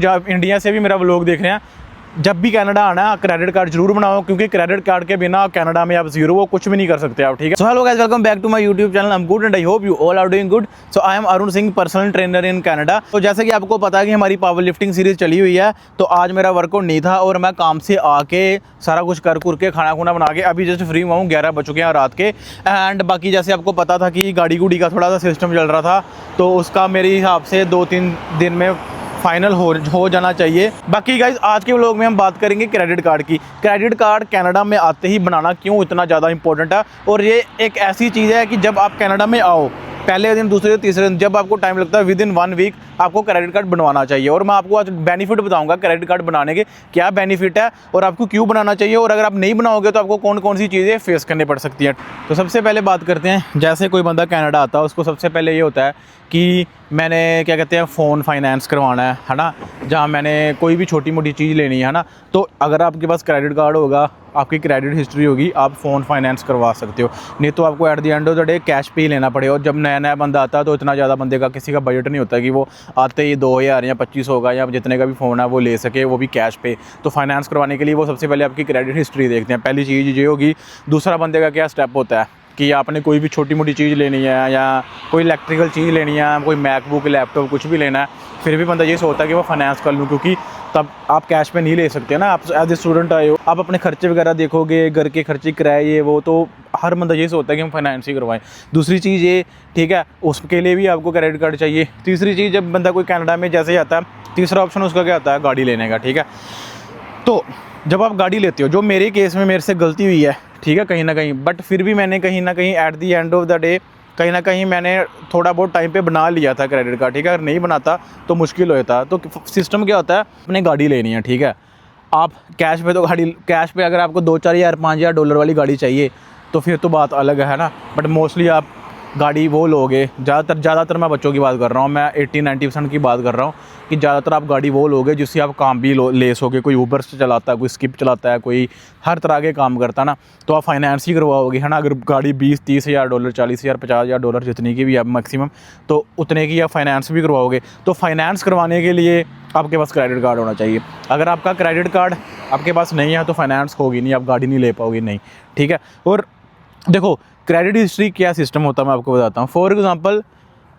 जो आप इंडिया से भी मेरा व्लॉग देख रहे हैं, जब भी कनाडा आना है क्रेडिट कार्ड जरूर बनाओ, क्योंकि क्रेडिट कार्ड के बिना कनाडा में आप जीरो हो, कुछ भी नहीं कर सकते आप। ठीक है। So hello guys, welcome back to my YouTube channel. I am good and I hope you all are doing good. So I am Arun Singh, personal trainer in Canada. तो जैसे कि आपको पता है कि हमारी पावर लिफ्टिंग सीरीज चली हुई है, तो आज मेरा वर्कआउट नहीं था और मैं काम से आके सारा कुछ कर के खाना खुना बना के अभी जस्ट फ्री हुआ हूँ। 11 बज चुके हैं रात के। एंड बाकी जैसे आपको पता था कि गाड़ी गुड़ी का थोड़ा सा सिस्टम चल रहा था, तो उसका मेरे हिसाब से 2-3 दिन में फाइनल हो जाना चाहिए। बाकी गाइज आज के व्लॉग में हम बात करेंगे क्रेडिट कार्ड की। क्रेडिट कार्ड कनाडा में आते ही बनाना क्यों इतना ज़्यादा इंपॉर्टेंट है, और ये एक ऐसी चीज़ है कि जब आप कनाडा में आओ, पहले दिन, दूसरे दिन, तीसरे दिन, जब आपको टाइम लगता है विद इन 1 वीक आपको क्रेडिट कार्ड बनवाना चाहिए। और मैं आपको आज बेनिफिट बताऊंगा क्रेडिट कार्ड बनाने के, क्या बेनिफिट है और आपको क्यों बनाना चाहिए, और अगर आप नहीं बनाओगे तो आपको कौन कौन सी चीज़ें फेस करनी पड़ सकती हैं। तो सबसे पहले बात करते हैं, जैसे कोई बंदा कनाडा आता है उसको सबसे पहले ये होता है कि मैंने क्या कहते हैं फ़ोन फाइनेंस करवाना है ना, जहाँ मैंने कोई भी छोटी मोटी चीज़ लेनी है ना, तो अगर आपके पास क्रेडिट कार्ड होगा, आपकी क्रेडिट हिस्ट्री होगी, आप फ़ोन फाइनेंस करवा सकते हो। नहीं तो आपको at the end of the day cash पे ही लेना पड़ेगा। और जब नया नया बंदा आता है तो इतना ज़्यादा बंदे का किसी का बजट नहीं होता कि वो आते ही 2000 या 2500 का या जितने का भी फ़ोन है वो ले सके, वो भी कैश पे। तो फाइनेंस करवाने के लिए वो सबसे पहले आपकी क्रेडिट हिस्ट्री देखते हैं, पहली चीज़ ये होगी। दूसरा बंदे का क्या स्टेप होता है कि आपने कोई भी छोटी मोटी चीज़ लेनी है या कोई इलेक्ट्रिकल चीज़ लेनी है, कोई मैकबुक, लैपटॉप, कुछ भी लेना है, फिर भी बंदा ये सोचता है कि वो फाइनेंस कर लूँ, क्योंकि तब आप कैश पे नहीं ले सकते ना। आप एज ए स्टूडेंट आए हो, आप अपने खर्चे वगैरह देखोगे, घर के खर्चे, किराए, ये वो, तो हर बंदा ये सोचता है कि हम फाइनेंस ही करवाएं। दूसरी चीज़ ये, ठीक है, उसके लिए भी आपको क्रेडिट कार्ड चाहिए। तीसरी चीज़, जब बंदा कोई कनाडा में जैसे आता है, तीसरा ऑप्शन उसका क्या आता है, गाड़ी लेने का। ठीक है। तो जब आप गाड़ी लेते हो, जो मेरे केस में मेरे से गलती हुई है, ठीक है, कहीं ना कहीं, बट फिर भी मैंने कहीं ना कहीं at the end of the day कहीं ना कहीं मैंने थोड़ा बहुत टाइम पे बना लिया था क्रेडिट कार्ड। ठीक है। अगर नहीं बनाता तो मुश्किल होता। तो सिस्टम क्या होता है, अपने गाड़ी लेनी है, ठीक है, आप कैश पे, तो गाड़ी कैश पे अगर आपको 2-4 हज़ार, 5 हज़ार डॉलर वाली गाड़ी चाहिए तो फिर तो बात अलग है ना। बट मोस्टली आप गाड़ी वो लोगे, ज़्यादातर मैं बच्चों की बात कर रहा हूँ, मैं 80-90% की बात कर रहा हूँ कि ज़्यादातर आप गाड़ी वो लोगे जिससे आप काम भी ले सकोगे। कोई ऊबर से चलाता है, कोई स्किप चलाता है, कोई हर तरह के काम करता है ना, तो आप फाइनेंस ही करवाओगे, है ना। अगर गाड़ी 20-30 हज़ार डॉलर, 40 हज़ार, 50 हज़ार डॉलर, जितनी की भी आप मैक्सिमम, तो उतने की आप फाइनेंस भी करवाओगे। तो फाइनेंस करवाने के लिए आपके पास क्रेडिट कार्ड होना चाहिए। अगर आपका क्रेडिट कार्ड आपके पास नहीं है तो फाइनेंस होगी नहीं, आप गाड़ी नहीं ले पाओगे, नहीं। ठीक है। और देखो क्रेडिट हिस्ट्री क्या सिस्टम होता है, मैं आपको बताता हूँ। फॉर एग्ज़ाम्पल,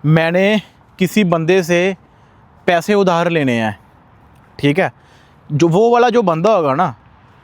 मैंने किसी बंदे से पैसे उधार लेने हैं, ठीक है, जो वो वाला जो बंदा होगा ना,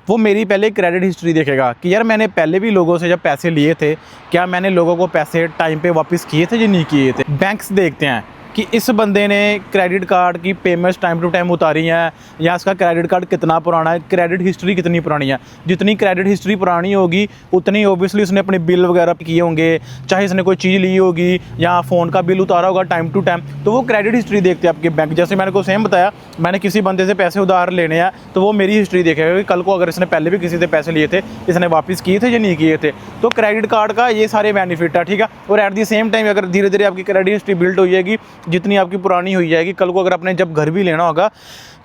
वो मेरी पहले क्रेडिट हिस्ट्री देखेगा कि यार मैंने पहले भी लोगों से जब पैसे लिए थे, क्या मैंने लोगों को पैसे टाइम पे वापस किए थे या नहीं किए थे। बैंक्स देखते हैं कि इस बंदे ने क्रेडिट कार्ड की पेमेंट्स टाइम टू टाइम उतारी हैं, या इसका क्रेडिट कार्ड कितना पुराना है, क्रेडिट हिस्ट्री कितनी पुरानी है। जितनी क्रेडिट हिस्ट्री पुरानी होगी उतनी ओबियसली उसने अपने बिल वगैरह किए होंगे, चाहे इसने कोई चीज़ ली होगी या फ़ोन का बिल उतारा होगा टाइम टू टाइम, तो वो क्रेडिट हिस्ट्री देखते हैं आपके बैंक। जैसे मैंने को सेम बताया, मैंने किसी बंदे से पैसे उधार लेने हैं तो वो मेरी हिस्ट्री देखेगा कि कल को अगर इसने पहले भी किसी से पैसे लिए थे, इसने वापस किए थे या नहीं किए थे। तो क्रेडिट कार्ड का ये सारे बेनिफिट है, ठीक है। और एट द सेम टाइम अगर धीरे धीरे आपकी क्रेडिट हिस्ट्री बिल्ड हो जाएगी, जितनी आपकी पुरानी हो जाएगी, कल को अगर आपने जब घर भी लेना होगा,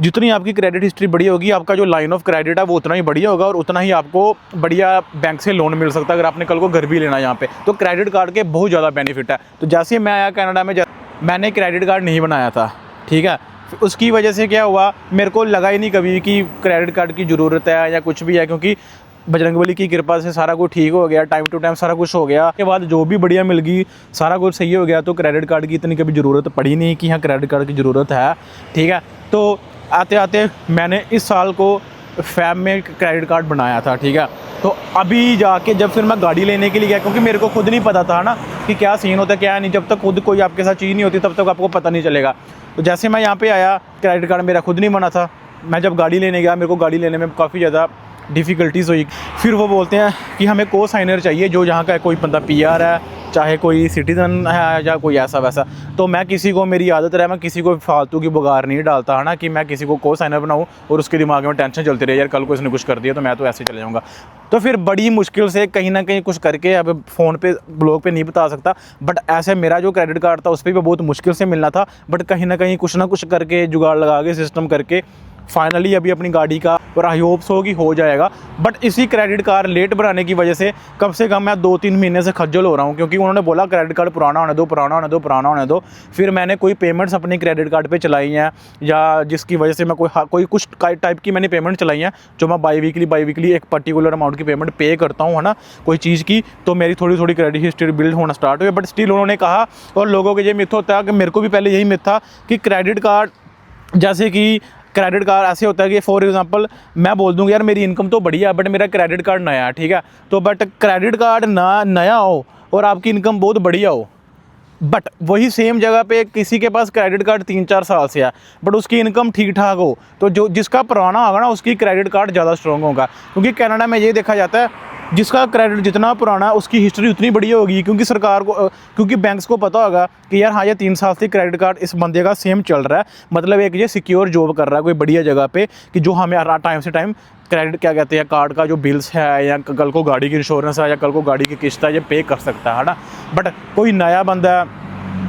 जितनी आपकी क्रेडिट हिस्ट्री बढ़ी होगी, आपका जो लाइन ऑफ क्रेडिट है वो उतना ही बढ़िया होगा और उतना ही आपको बढ़िया बैंक से लोन मिल सकता है अगर आपने कल को घर भी लेना है यहाँ पे। तो क्रेडिट कार्ड के बहुत ज़्यादा बेनिफिट है। तो जैसे मैं आया कनाडा में, मैंने क्रेडिट कार्ड नहीं बनाया था, ठीक है। उसकी वजह से क्या हुआ, मेरे को लगा ही नहीं कभी कि क्रेडिट कार्ड की ज़रूरत है या कुछ भी है, क्योंकि बजरंगबली की कृपा से सारा कुछ ठीक हो गया, टाइम टू टाइम सारा कुछ हो गया। के बाद जो भी बढ़िया मिल गई, सारा कुछ सही हो गया, तो क्रेडिट कार्ड की इतनी कभी ज़रूरत पड़ी नहीं कि हाँ क्रेडिट कार्ड की ज़रूरत है, ठीक है। तो आते आते मैंने इस साल को फैब में क्रेडिट कार्ड बनाया था, ठीक है। तो अभी जाके जब फिर मैं गाड़ी लेने के लिए गया, क्योंकि मेरे को खुद नहीं पता था ना कि क्या सीन होता है क्या नहीं, जब तक खुद कोई आपके साथ चीज़ नहीं होती तब तक आपको पता नहीं चलेगा। तो जैसे मैं यहाँ पे आया, क्रेडिट कार्ड मेरा खुद नहीं बना था। मैं जब गाड़ी लेने गया, मेरे को गाड़ी लेने में काफ़ी ज़्यादा डिफ़िकल्टीज़ हुई। फिर वो बोलते हैं कि हमें को साइनर चाहिए जो यहाँ का कोई बंदा PR है, चाहे कोई सिटीज़न है या कोई ऐसा वैसा। तो मैं किसी को, मेरी आदत है, मैं किसी को फालतू की बुगार नहीं डालता है ना, कि मैं किसी को साइनर बनाऊँ और उसके दिमाग में टेंशन चलती रही, यार कल को इसने कुछ कर दिया तो मैं तो ऐसे चले जाऊँगा। तो फिर बड़ी मुश्किल से कहीं ना कहीं कुछ करके, अब फ़ोन पे ब्लॉग पे नहीं बता सकता, बट ऐसे मेरा जो क्रेडिट कार्ड था उस पर भी बहुत मुश्किल से मिलना था, बट कहीं ना कुछ करके जुगाड़ लगा के सिस्टम करके फाइनली अभी अपनी गाड़ी का, और आई होप सो कि हो जाएगा। बट इसी क्रेडिट कार्ड लेट बनाने की वजह से कम मैं 2-3 महीने से खज्जल हो रहा हूँ, क्योंकि उन्होंने बोला क्रेडिट कार्ड पुराना होने दो, पुराना होने दो, पुराना होने दो। फिर मैंने कोई पेमेंट्स अपनी क्रेडिट कार्ड पे चलाई हैं, या जिसकी वजह से मैं कोई कुछ टाइप की मैंने पेमेंट चलाई हैं, जो मैं बाई वीकली एक पर्टिकुलर अमाउंट की पेमेंट पे करता हूँ, है ना, कोई चीज़ की। तो मेरी थोड़ी क्रेडिट हिस्ट्री बिल्ड होना स्टार्ट हुई। बट स्टिल उन्होंने कहा, और लोगों को ये मिथ होता है कि मेरे को भी पहले यही मिथ था कि क्रेडिट कार्ड, जैसे कि क्रेडिट कार्ड ऐसे होता है कि फॉर एग्जांपल मैं बोल दूंगा यार मेरी इनकम तो बढ़िया है बट मेरा क्रेडिट कार्ड नया है, ठीक है। तो बट क्रेडिट कार्ड नया हो और आपकी इनकम बहुत बढ़िया हो, बट वही सेम जगह पे किसी के पास क्रेडिट कार्ड 3-4 साल से है बट उसकी इनकम ठीक ठाक हो, तो जो जिसका पुराना होगा ना उसकी क्रेडिट कार्ड ज़्यादा स्ट्रॉन्ग होगा। क्योंकि कनाडा में ये देखा जाता है जिसका क्रेडिट जितना पुराना है उसकी हिस्ट्री उतनी बढ़िया होगी, क्योंकि सरकार को, क्योंकि बैंक्स को पता होगा कि यार हाँ ये 3 साल से क्रेडिट कार्ड इस बंदे का सेम चल रहा है, मतलब एक ये सिक्योर जॉब कर रहा है कोई बढ़िया जगह पे, कि जो हमें टाइम से टाइम क्रेडिट क्या कहते हैं कार्ड का जो बिल्स है, या कल को गाड़ी की इंश्योरेंस है, या कल को गाड़ी की किस्त है, ये पे कर सकता है ना। बट कोई नया बंदा है,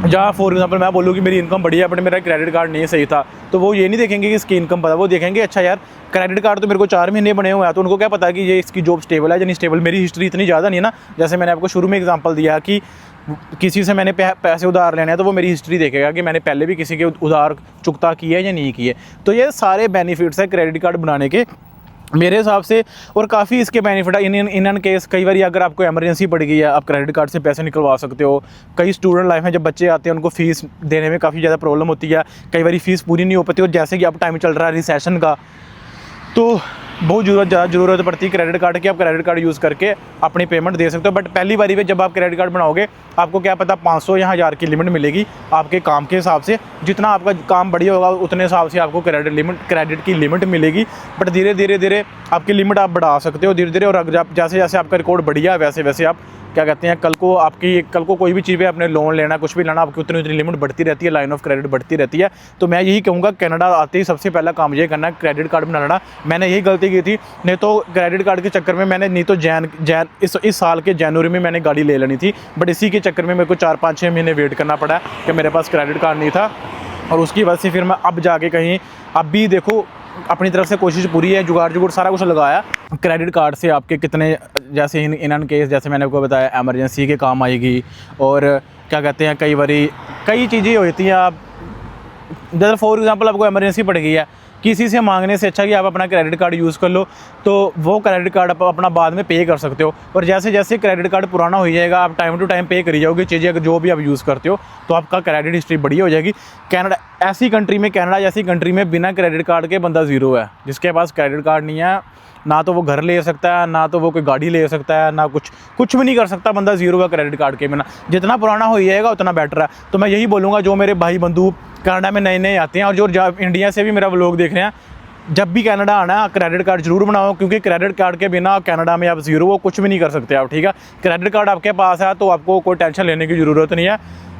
जहाँ फॉर एग्जांपल मैं बोलूँ कि मेरी इनकम बढ़िया बट मेरा क्रेडिट कार्ड नहीं सही था, तो वो ये नहीं देखेंगे कि इसकी इनकम पता, वो देखेंगे अच्छा यार क्रेडिट कार्ड तो मेरे को 4 महीने बने हुए हैं, तो उनको क्या पता कि ये इसकी जॉब स्टेबल है या नहीं स्टेबल। मेरी हिस्ट्री इतनी ज़्यादा नहीं है ना, जैसे मैंने आपको शुरू में एग्जांपल दिया कि किसी से मैंने पैसे उधार लेने हैं, तो वो मेरी हिस्ट्री देखेगा कि मैंने पहले भी किसी के उधार चुकता किए या नहीं किए। तो ये सारे बेनिफिट्स हैं क्रेडिट कार्ड बनाने के मेरे हिसाब से, और काफ़ी इसके बेनिफिट है। इन केस कई बार अगर आपको इमरजेंसी पड़ गई है, आप क्रेडिट कार्ड से पैसे निकलवा सकते हो। कई स्टूडेंट लाइफ में जब बच्चे आते हैं उनको फ़ीस देने में काफ़ी ज़्यादा प्रॉब्लम होती है, कई बार फ़ीस पूरी नहीं हो पाती, और जैसे कि अब टाइम चल रहा है रिसेशन का, तो बहुत ज़्यादा ज़रूरत पड़ती है क्रेडिट कार्ड की। आप क्रेडिट कार्ड यूज़ करके अपनी पेमेंट दे सकते हो। बट पहली बारी पे जब आप क्रेडिट कार्ड बनाओगे आपको क्या पता 500 या 1000 की लिमिट मिलेगी आपके काम के हिसाब से। जितना आपका काम बढ़िया होगा उतने हिसाब से आपको क्रेडिट की लिमिट मिलेगी। बट धीरे आपकी लिमिट आप बढ़ा सकते हो धीरे, और अगर जैसे जैसे आपका रिकॉर्ड बढ़िया वैसे आप क्या कहते हैं कल को कोई भी चीज़ पे आपने लोन लेना, कुछ भी लेना, आपकी उतनी लिमिट बढ़ती रहती है, लाइन ऑफ क्रेडिट बढ़ती रहती है। तो मैं यही कहूँगा कनाडा आते ही सबसे पहला काम ये करना है क्रेडिट कार्ड बनाना। मैंने यही गलती की थी, नहीं तो क्रेडिट कार्ड के चक्कर में मैंने नहीं तो इस साल के जनवरी में मैंने गाड़ी ले लेनी थी, बट इसी के चक्कर में मेरे को 4-5-6 महीने वेट करना पड़ा कि मेरे पास क्रेडिट कार्ड नहीं था। और उसकी वजह से फिर मैं अब जाके कहीं, अब भी देखो अपनी तरफ से कोशिश पूरी है, जुगाड़ सारा कुछ लगाया। क्रेडिट कार्ड से आपके कितने, जैसे इन केस जैसे मैंने आपको बताया एमरजेंसी के काम आएगी, और क्या कहते हैं कई चीज़ें होती हैं। आप जैसे फॉर एग्जांपल आपको इमरजेंसी पड़ गई है, किसी से मांगने से अच्छा कि आप अपना क्रेडिट कार्ड यूज़ कर लो, तो वो क्रेडिट कार्ड आप अपना बाद में पे कर सकते हो। और जैसे जैसे क्रेडिट कार्ड पुराना हो जाएगा आप टाइम टू टाइम पे करी जाओगे चीज़ें, अगर जो भी आप यूज़ करते हो, तो आपका क्रेडिट हिस्ट्री बढ़िया हो जाएगी। कनाडा जैसी कंट्री में बिना क्रेडिट कार्ड के बंदा ज़ीरो है। जिसके पास क्रेडिट कार्ड नहीं है ना तो वो घर ले सकता है, ना तो वो कोई गाड़ी ले सकता है, ना कुछ भी नहीं कर सकता बंदा, ज़ीरो का क्रेडिट कार्ड के बिना। जितना पुराना हो जाएगा उतना बेटर है। तो मैं यही बोलूँगा जो मेरे भाई बंधु कनाडा में नए आते हैं और जो इंडिया से भी मेरा व्लॉग देख रहे हैं, जब भी कनाडा आना है क्रेडिट कार्ड जरूर बनाओ, क्योंकि क्रेडिट कार्ड के बिना कनाडा में आप ज़ीरो हो, कुछ भी नहीं कर सकते आप, ठीक है। क्रेडिट कार्ड आपके पास है तो आपको कोई टेंशन लेने की ज़रूरत नहीं है,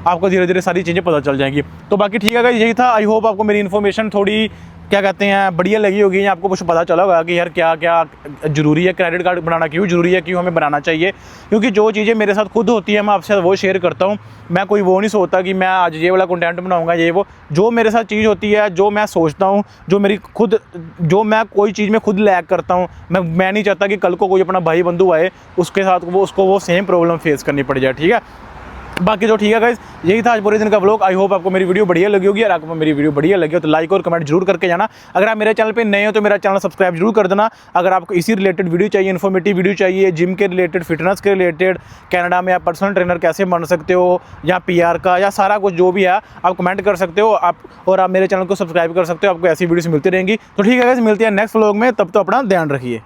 आपको धीरे सारी चीज़ें पता चल जाएंगी। तो बाकी ठीक है, यही था। आई होप आपको मेरी इन्फॉर्मेशन थोड़ी क्या कहते हैं बढ़िया लगी होगी, या आपको कुछ पता चला होगा कि यार क्या क्या ज़रूरी है, क्रेडिट कार्ड बनाना क्यों ज़रूरी है, क्यों हमें बनाना चाहिए। क्योंकि जो चीज़ें मेरे साथ खुद होती है मैं आपसे वो शेयर करता हूँ। मैं कोई वो नहीं सोचता कि मैं आज ये वाला कंटेंट बनाऊंगा, ये वो, जो मेरे साथ चीज़ होती है, जो मैं सोचता हूँ, जो मैं कोई चीज़ में खुद लैग करता हूँ, मैं नहीं चाहता कि कल को कोई अपना भाई बंधु आए उसके साथ उसको वो सेम प्रॉब्लम फेस करनी पड़ जाए, ठीक है। बाकी तो ठीक है गाइस, यही था आज पूरे दिन का व्लॉग। आई होप आपको मेरी वीडियो बढ़िया लगी होगी। और आपको मेरी वीडियो बढ़िया लगी हो तो लाइक और कमेंट जरूर करके जाना। अगर आप मेरे चैनल पे नए हो तो मेरा चैनल सब्सक्राइब जरूर कर देना। अगर आपको इसी रिलेटेड वीडियो चाहिए, इन्फॉर्मेटिव वीडियो चाहिए, जिम के रिलेटेड, फिटनेस के रिलेटेड, कनाडा में आप पर्सनल ट्रेनर कैसे बन सकते हो, या PR का, या सारा कुछ जो भी है आप कमेंट कर सकते हो। और आप मेरे चैनल को सब्सक्राइब कर सकते हो, आपको ऐसी वीडियोस मिलती रहेंगी। तो ठीक है गाइस, मिलते हैं नेक्स्ट व्लॉग में, तब तो अपना ध्यान रखिए।